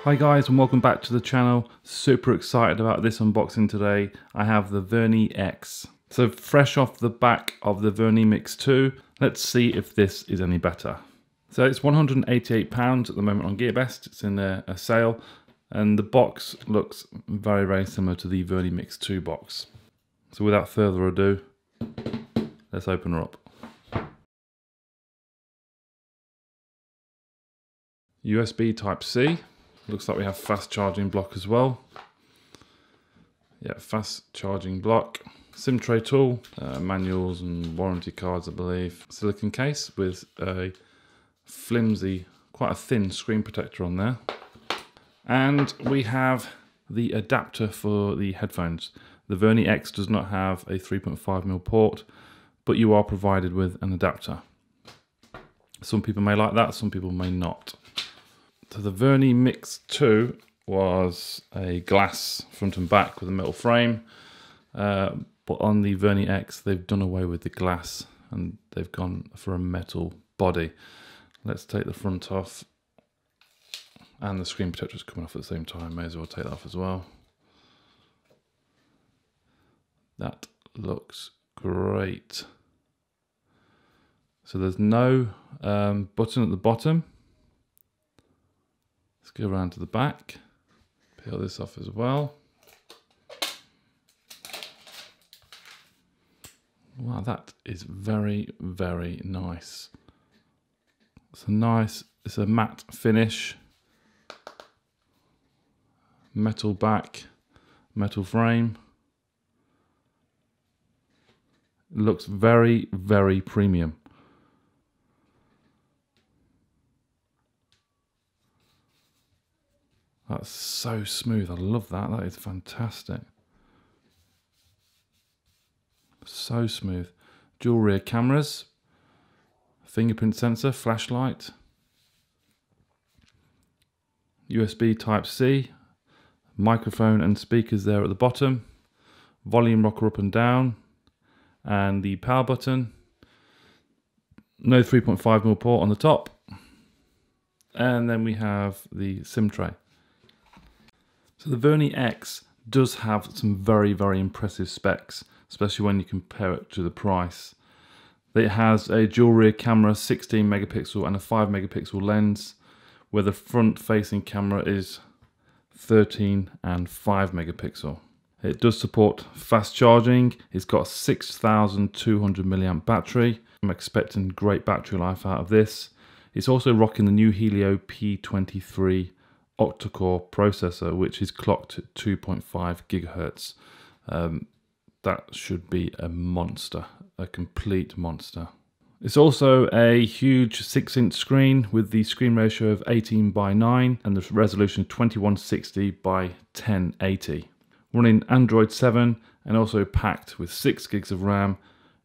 Hi guys, and welcome back to the channel. Super excited about this unboxing today. I have the Vernee X. So fresh off the back of the Vernee X 2, let's see if this is any better. So it's £188 at the moment on GearBest. It's in a sale, and the box looks very, very similar to the Vernee X 2 box. So without further ado, let's open her up. USB Type-C. Looks like we have fast charging block as well. Yeah, fast charging block. SIM tray tool, manuals and warranty cards, I believe. Silicone case with a flimsy, quite a thin screen protector on there. And we have the adapter for the headphones. The Vernee X does not have a 3.5mm port, but you are provided with an adapter. Some people may like that, some people may not. So the Vernee X 2 was a glass front and back with a metal frame, but on the Vernee X they've done away with the glass and they've gone for a metal body. Let's take the front off, and the screen protector is coming off at the same time, may as well take that off as well. That looks great. So there's no button at the bottom. Let's go around to the back, peel this off as well. Wow, that is very, very nice. It's a matte finish, metal back, metal frame. It looks very, very premium. That's so smooth. I love that. That is fantastic. So smooth. Dual rear cameras, fingerprint sensor, flashlight, USB Type-C, microphone and speakers there at the bottom, volume rocker up and down, and the power button. No 3.5mm port on the top. And then we have the SIM tray. So the Vernee X does have some very, very impressive specs, especially when you compare it to the price. It has a dual rear camera, 16 megapixel and a 5 megapixel lens, where the front facing camera is 13 and 5 megapixel. It does support fast charging. It's got a 6,200 milliamp battery. I'm expecting great battery life out of this. It's also rocking the new Helio P23 Octa-core processor, which is clocked at 2.5 gigahertz. That should be a monster, a complete monster. It's also a huge 6-inch screen with the screen ratio of 18:9 and the resolution 2160 by 1080. Running Android 7 and also packed with 6 gigs of RAM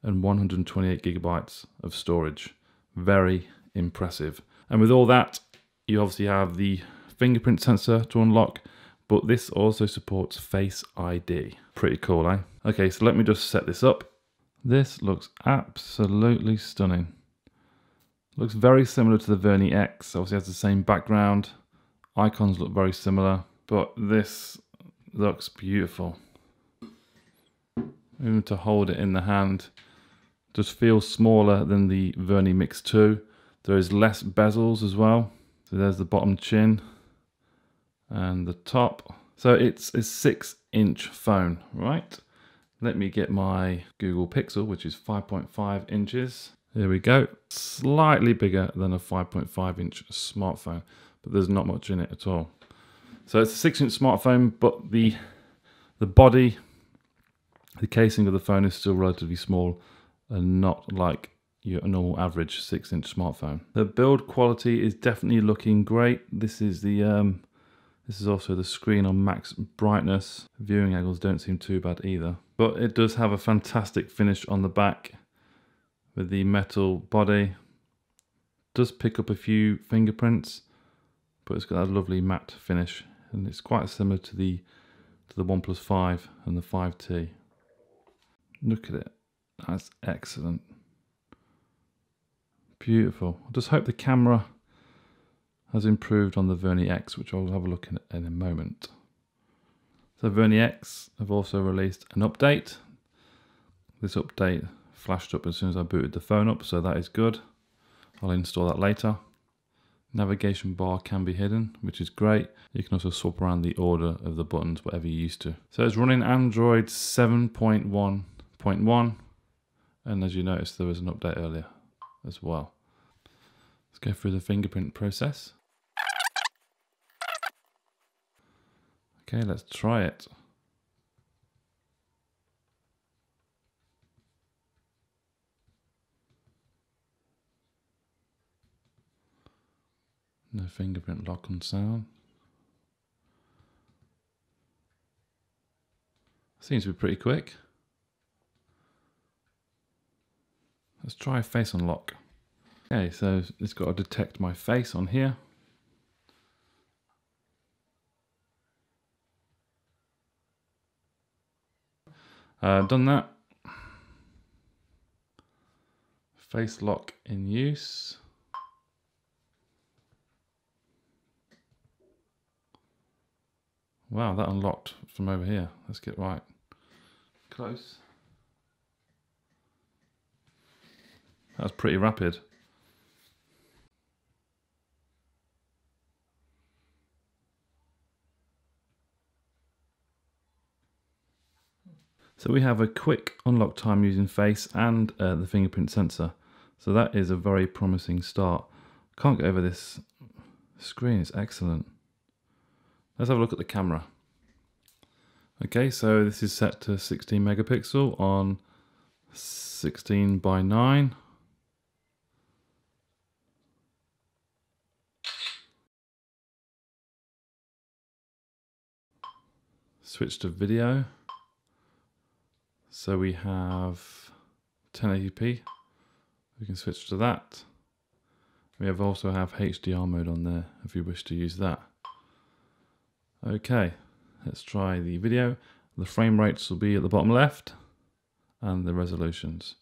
and 128 gigabytes of storage. Very impressive. And with all that, you obviously have the fingerprint sensor to unlock, but this also supports Face ID. Pretty cool, eh? Okay, so let me just set this up. This looks absolutely stunning. Looks very similar to the Vernee X. Obviously has the same background. Icons look very similar, but this looks beautiful. Even to hold it in the hand, just feels smaller than the Vernee X 2. There is less bezels as well. So there's the bottom chin and the top. So it's a 6-inch phone, right? Let me get my Google Pixel, which is 5.5 inches. There we go. Slightly bigger than a 5.5-inch smartphone, but there's not much in it at all. So it's a 6-inch smartphone, but the body, the casing of the phone is still relatively small and not like your normal average 6-inch smartphone. The build quality is definitely looking great. This is the this is also the screen on max brightness. Viewing angles don't seem too bad either. But it does have a fantastic finish on the back with the metal body. It does pick up a few fingerprints, but it's got that lovely matte finish, and it's quite similar to the OnePlus 5 and the 5T. Look at it. That's excellent. Beautiful. I just hope the camera has improved on the Vernee X, which I'll have a look at in a moment. So Vernee X have also released an update. This update flashed up as soon as I booted the phone up, so that is good. I'll install that later. Navigation bar can be hidden, which is great. You can also swap around the order of the buttons, whatever you're used to. So it's running Android 7.1.1, and as you noticed, there was an update earlier as well. Let's go through the fingerprint process. Okay, let's try it. No fingerprint lock on sound. Seems to be pretty quick. Let's try face unlock. Okay, so it's got to detect my face on here. Done that. Face lock in use. Wow, that unlocked from over here. Let's get right close. That was pretty rapid. So we have a quick unlock time using face and the fingerprint sensor. So that is a very promising start. Can't get over this screen, it's excellent. Let's have a look at the camera. Okay, so this is set to 16 megapixel on 16:9. Switch to video. So we have 1080p. We can switch to that. We also have HDR mode on there if you wish to use that. Okay, let's try the video. The frame rates will be at the bottom left and the resolutions.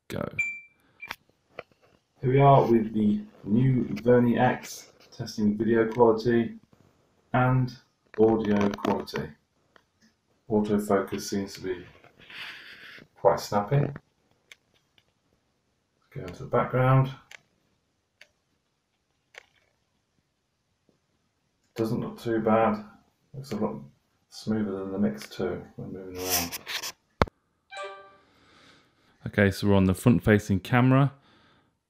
Go. Here we are with the new Vernee X, testing video quality and audio quality. Autofocus seems to be quite snappy. Go into the background. Doesn't look too bad. Looks a lot smoother than the Mix 2 when moving around. Okay, so we're on the front-facing camera.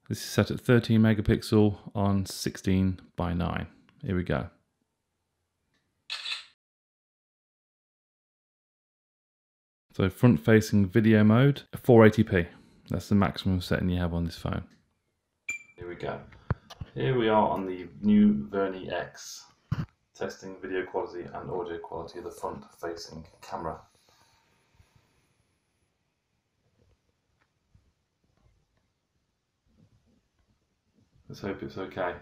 This is set at 13 megapixel on 16:9. Here we go. So front-facing video mode, 480p. That's the maximum setting you have on this phone. Here we go. Here we are on the new Vernee X, testing video quality and audio quality of the front-facing camera. Let's hope it's okay.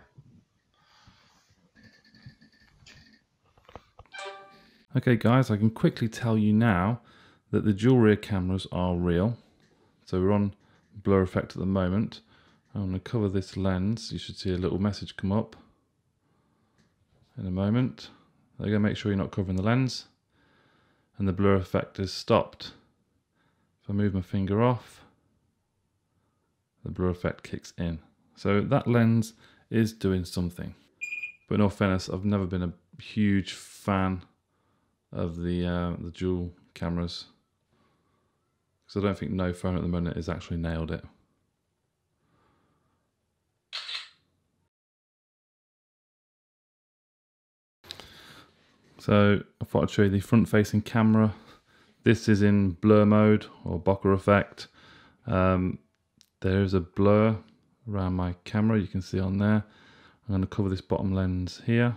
Okay guys, I can quickly tell you now that the dual rear cameras are real. So we're on blur effect at the moment. I'm going to cover this lens. You should see a little message come up in a moment. They're going to make sure you're not covering the lens. And the blur effect is stopped. If I move my finger off, the blur effect kicks in. So that lens is doing something. But in all fairness, I've never been a huge fan of the dual cameras, because I don't think no phone at the moment has actually nailed it. So I thought I'd show you the front-facing camera. This is in blur mode or bokeh effect. There is a blur around my camera, you can see on there. I'm going to cover this bottom lens here.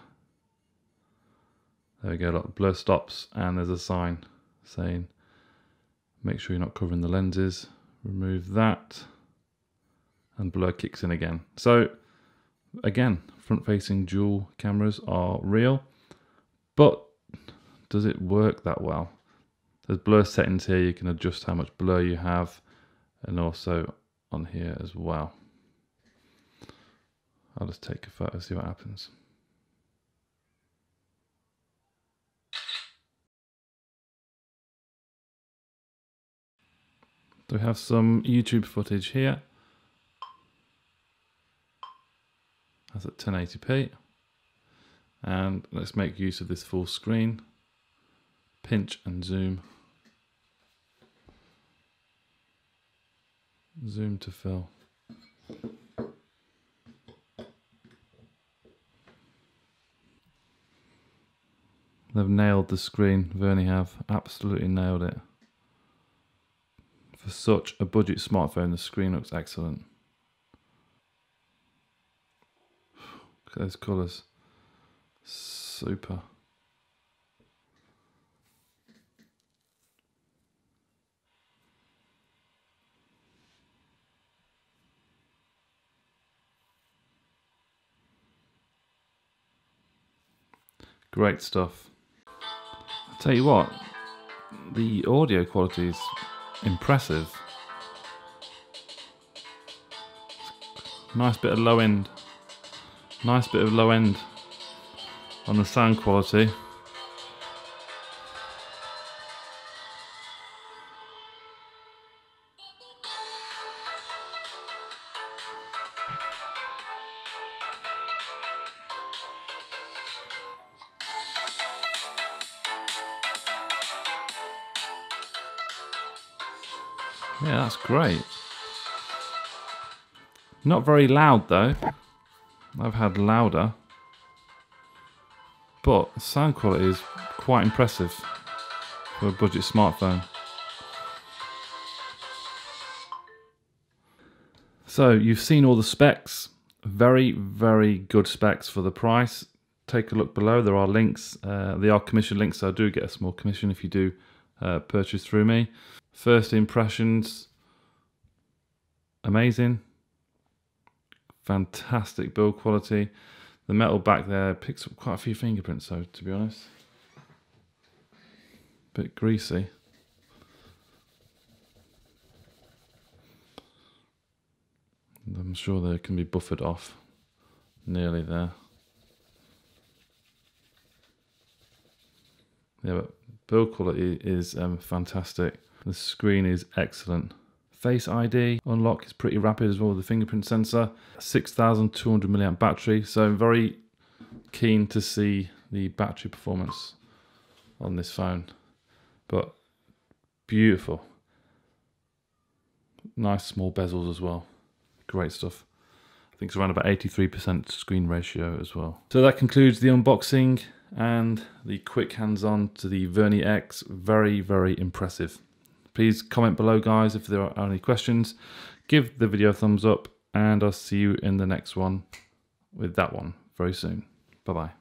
There we go, look, blur stops, and there's a sign saying make sure you're not covering the lenses. Remove that, and blur kicks in again. So again, front-facing dual cameras are real, but does it work that well? There's blur settings here, you can adjust how much blur you have, and also on here as well. I'll just take a photo, see what happens. So we have some YouTube footage here. That's at 1080p. And let's make use of this full screen. Pinch and zoom. Zoom to fill. They've nailed the screen, Vernee have. Absolutely nailed it. For such a budget smartphone, the screen looks excellent. Look at those colours. Super. Great stuff. I'll tell you what, the audio quality is impressive. Nice bit of low end. Nice bit of low end on the sound quality. Yeah, that's great. Not very loud though. I've had louder. But the sound quality is quite impressive for a budget smartphone. So you've seen all the specs. Very, very good specs for the price. Take a look below. There are links. They are commission links, so I do get a small commission if you do purchase through me. First impressions, amazing. Fantastic build quality. The metal back there picks up quite a few fingerprints, so to be honest. Bit greasy. I'm sure they can be buffered off. Nearly there. Yeah, but build quality is fantastic. The screen is excellent. Face ID unlock is pretty rapid as well with the fingerprint sensor. 6,200 milliamp battery, so I'm very keen to see the battery performance on this phone. But beautiful. Nice small bezels as well. Great stuff. I think it's around about 83% screen ratio as well. So that concludes the unboxing and the quick hands-on to the Vernee X. Very, very impressive. Please comment below, guys, if there are any questions. Give the video a thumbs up, and I'll see you in the next one with that one very soon. Bye-bye.